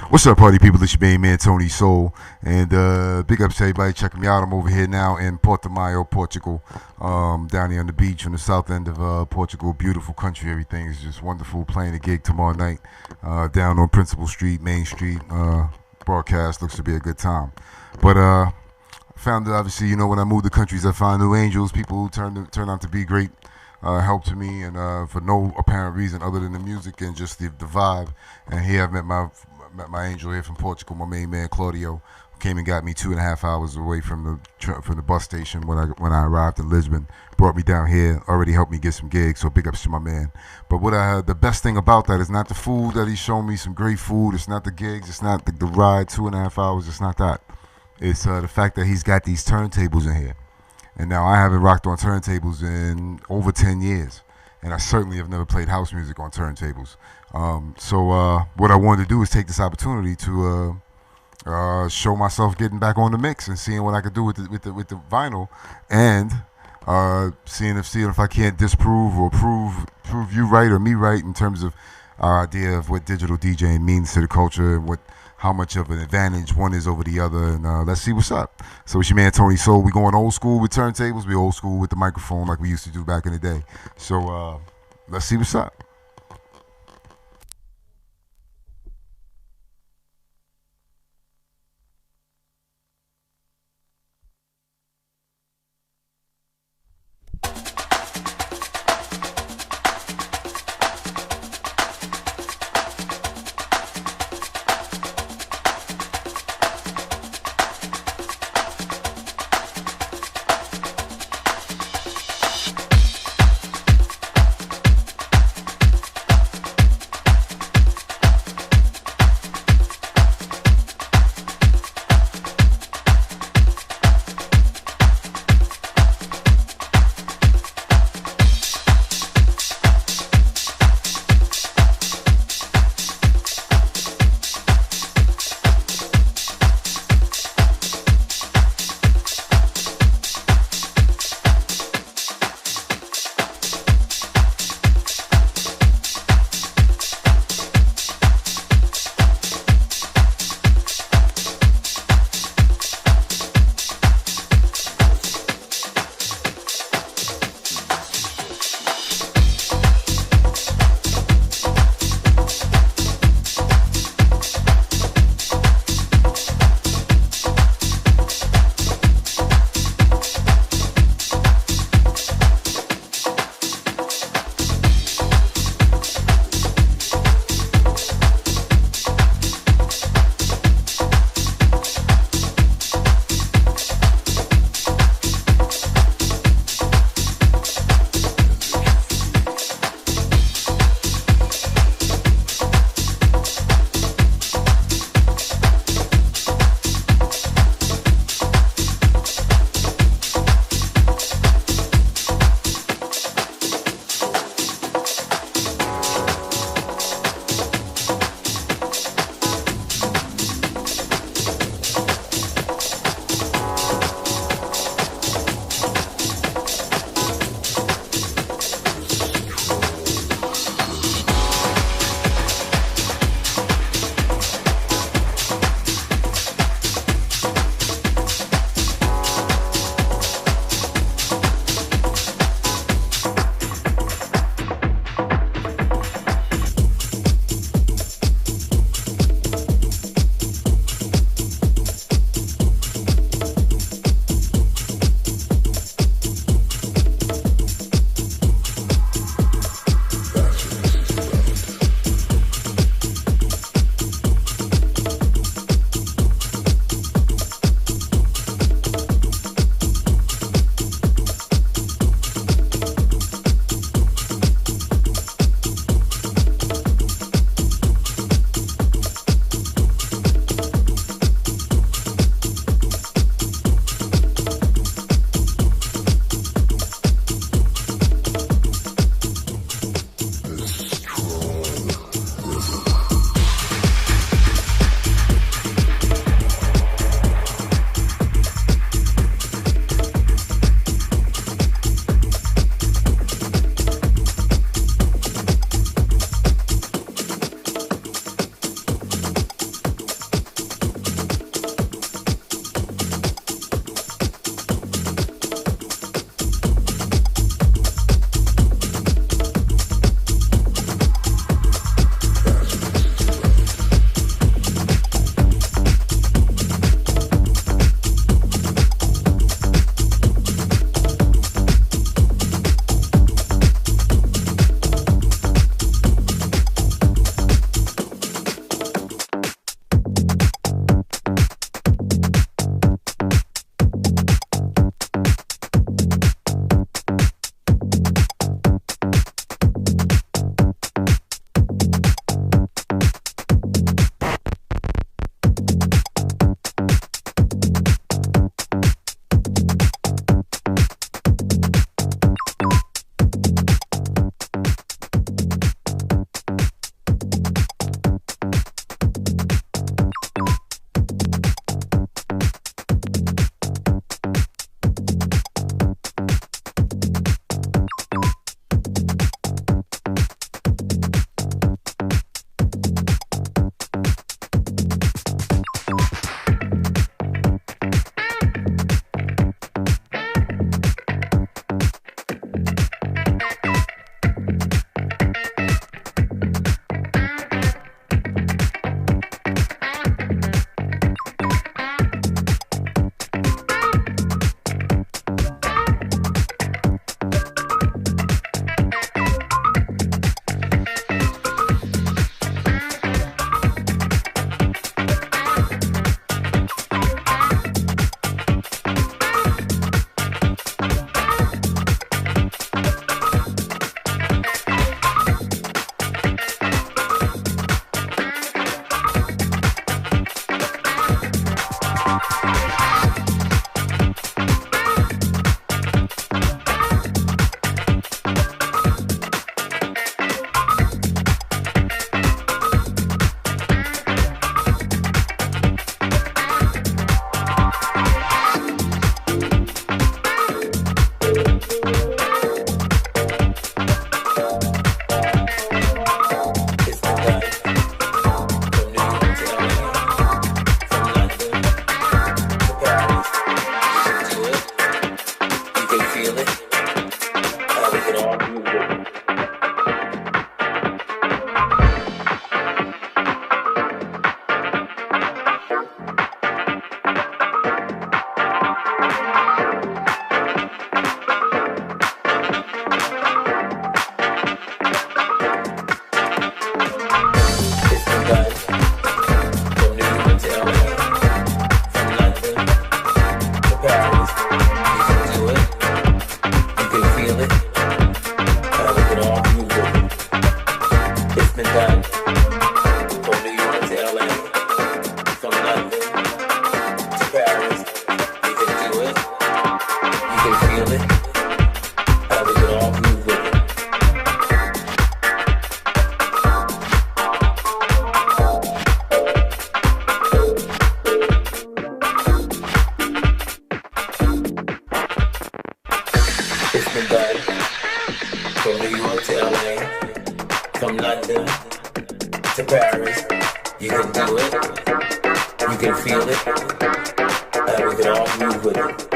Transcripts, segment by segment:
What's up, party people? It's your main man, Tony Soul. And big ups to everybody checking me out. I'm over here now in Portimao, Portugal. Down here on the beach on the south end of Portugal. Beautiful country. Everything is just wonderful. Playing a gig tomorrow night down on Principal Street, Main Street. Broadcast looks to be a good time. But found that obviously, when I move to countries, I find new angels, people who turn out to be great help to me, and for no apparent reason other than the music and just the vibe. And here I've met my angel here from Portugal, my main man Claudio, who came and got me 2.5 hours away from the bus station when I arrived in Lisbon. Brought me down here, already helped me get some gigs. So big ups to my man. But the best thing about that is not the food that he's shown me, some great food. It's not the gigs. It's not the ride 2.5 hours. It's not that. It's the fact that he's got these turntables in here. And now I haven't rocked on turntables in over 10 years. And I certainly have never played house music on turntables. So what I wanted to do is take this opportunity to show myself getting back on the mix and seeing what I could do with the vinyl, and seeing if I can't disprove or prove you right or me right in terms of our idea of what digital DJing means to the culture and how much of an advantage one is over the other, and let's see what's up. So it's your man Tony Soul. We going old school with turntables. We old school with the microphone like we used to do back in the day. So let's see what's up. You can do it. You can feel it. And we can all move with it.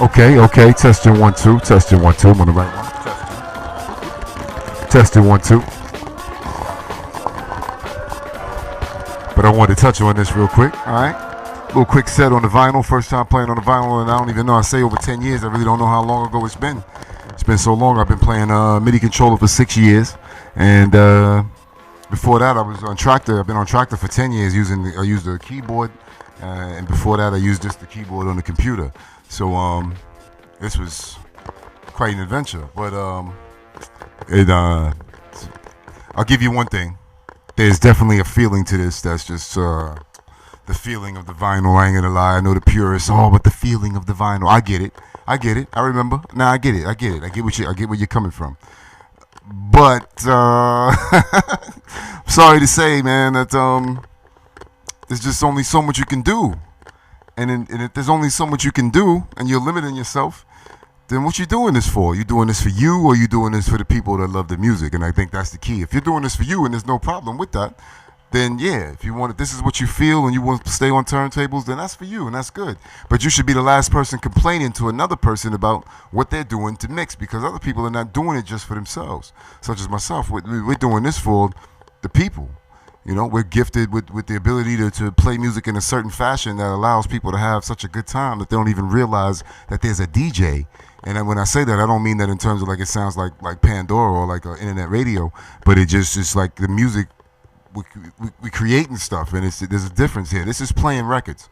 Okay. Testing 1 2. Testing 1 2. I'm on the right one. Testing 1 2. But I wanted to touch on this real quick. All right. Little quick set on the vinyl. First time playing on the vinyl, and I don't even know. I say over 10 years. I really don't know how long ago it's been. It's been so long. I've been playing MIDI controller for 6 years, and before that I was on Tractor. I've been on Tractor for 10 years. I used a keyboard, and before that I used just the keyboard on the computer. So this was quite an adventure. But I'll give you one thing. There's definitely a feeling to this that's just the feeling of the vinyl. I ain't gonna lie. I know the purists, but the feeling of the vinyl. I get it. I remember. Nah, I get it. I get where you're coming from. But sorry to say, man, that there's just only so much you can do. And if there's only so much you can do, and you're limiting yourself, then what you doing this for? You doing this for you, or you doing this for the people that love the music? And I think that's the key. If you're doing this for you and there's no problem with that, then yeah, if you want it, this is what you feel and you want to stay on turntables, then that's for you and that's good. But you should be the last person complaining to another person about what they're doing to mix, because other people are not doing it just for themselves, such as myself. We're doing this for the people. You know, we're gifted with the ability to play music in a certain fashion that allows people to have such a good time that they don't even realize that there's a DJ. And when I say that, I don't mean that in terms of like it sounds like Pandora or like internet radio, but it's like the music we creating stuff, and there's a difference here. This is playing records.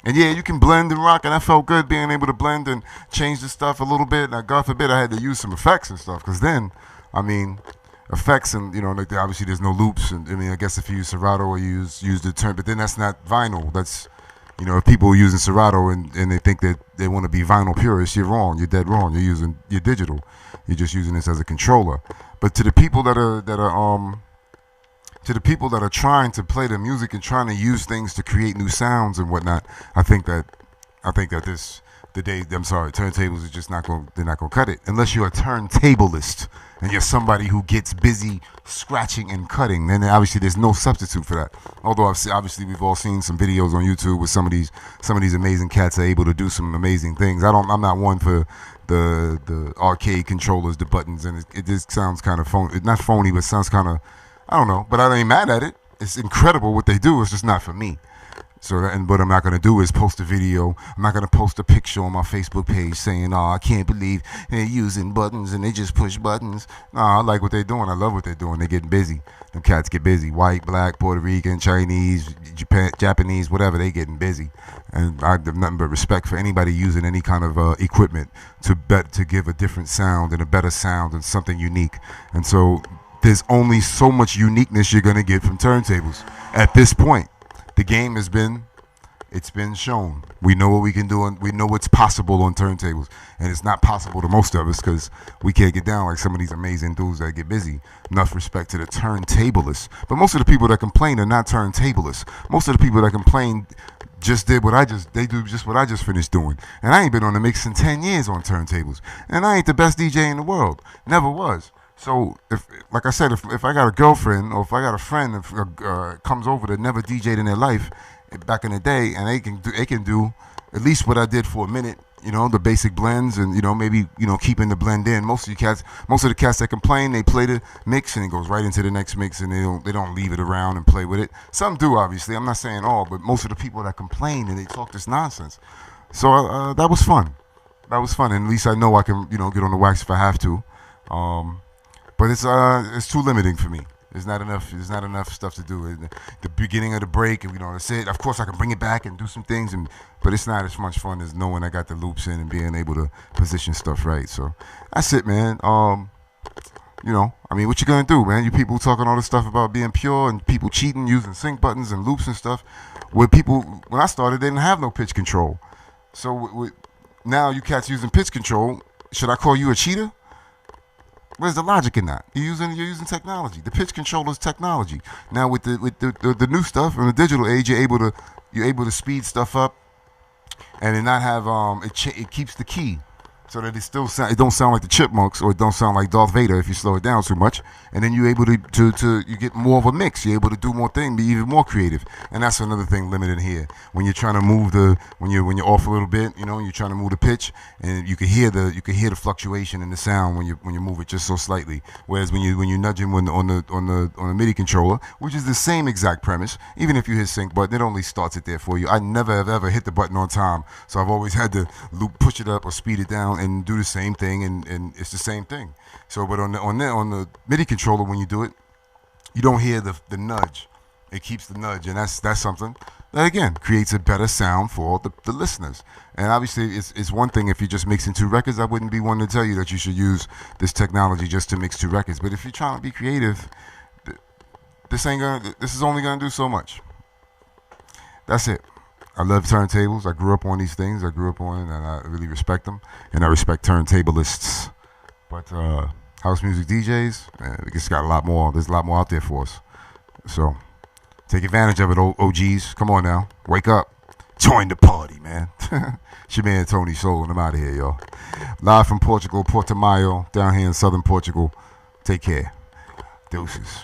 And yeah, you can blend and rock, and I felt good being able to blend and change the stuff a little bit. Now, God forbid I had to use some effects and stuff, because then, I mean, effects and, you know, like obviously there's no loops. And I mean, I guess if you use Serato or use the turn, but then that's not vinyl. That's, you know, if people are using Serato and they think that they want to be vinyl purists, you're wrong. You're dead wrong. You're using your digital. You're just using this as a controller. But to the people that are trying to play the music and trying to use things to create new sounds and whatnot, I think that turntables are just they're not gonna cut it unless you're a turntablist and you're somebody who gets busy scratching and cutting. Then obviously there's no substitute for that. Although obviously we've all seen some videos on YouTube where some of these amazing cats are able to do some amazing things. I'm not one for the arcade controllers, the buttons, and it just sounds kind of phony. Not phony, but sounds kind of, I don't know. But I ain't mad at it. It's incredible what they do. It's just not for me. So what I'm not going to do is post a video. I'm not going to post a picture on my Facebook page saying, oh, I can't believe they're using buttons and they just push buttons. No, I like what they're doing. I love what they're doing. They're getting busy. Them cats get busy. White, black, Puerto Rican, Chinese, Japanese, whatever, they getting busy. And I have nothing but respect for anybody using any kind of equipment to give a different sound and a better sound and something unique. And so there's only so much uniqueness you're going to get from turntables at this point. The game it's been shown. We know what we can do, and we know what's possible on turntables. And it's not possible to most of us because we can't get down like some of these amazing dudes that get busy. Enough respect to the turntablists. But most of the people that complain are not turntablists. Most of the people that complain they do just what I just finished doing. And I ain't been on the mix in 10 years on turntables. And I ain't the best DJ in the world. Never was. So, like I said, if I got a girlfriend or if I got a friend that comes over that never DJ'd in their life back in the day, and they can do at least what I did for a minute, you know, the basic blends, and you know, maybe, you know, keeping the blend in. Most of the cats that complain, they play the mix and it goes right into the next mix, and they don't leave it around and play with it. Some do, obviously. I'm not saying all, but most of the people that complain and they talk this nonsense. So that was fun. That was fun, and at least I know I can, you know, get on the wax if I have to. But it's too limiting for me. There's not enough stuff to do. The beginning of the break, and you know, that's it. Of course, I can bring it back and do some things, but it's not as much fun as knowing I got the loops in and being able to position stuff right. So that's it, man. You know, I mean, what you gonna do, man? You people talking all this stuff about being pure and people cheating using sync buttons and loops and stuff. When I started, they didn't have no pitch control. So now you cats using pitch control. Should I call you a cheater? Where's the logic in that? You're using technology. The pitch controller is technology. Now with the new stuff in the digital age, you're able to speed stuff up, and not have it keeps the key. so that it don't sound like the Chipmunks, or it don't sound like Darth Vader if you slow it down too much. And then you're able to you get more of a mix. You're able to do more things, be even more creative. And that's another thing limited here. When you're trying to move when you're off a little bit, you're trying to move the pitch, and you can hear the fluctuation in the sound when you move it just so slightly. Whereas when you're nudging on the MIDI controller, which is the same exact premise, even if you hit sync button, it only starts it there for you. I never have ever hit the button on time, so I've always had to push it up or speed it down and do the same thing, and it's the same thing. So, but on the MIDI controller, when you do it, you don't hear the nudge. It keeps the nudge, and that's something that again creates a better sound for the listeners. And obviously, it's one thing if you're just mixing two records. I wouldn't be one to tell you that you should use this technology just to mix two records. But if you're trying to be creative, this is only gonna do so much. That's it. I love turntables. I grew up on these things. I grew up on it, and I really respect them. And I respect turntablists. But house music DJs, we just got a lot more. There's a lot more out there for us. So take advantage of it, OGs. Come on now. Wake up. Join the party, man. It's your man, Tony Soul, and I'm out of here, y'all. Live from Portugal, Portimao, down here in southern Portugal. Take care. Deuces.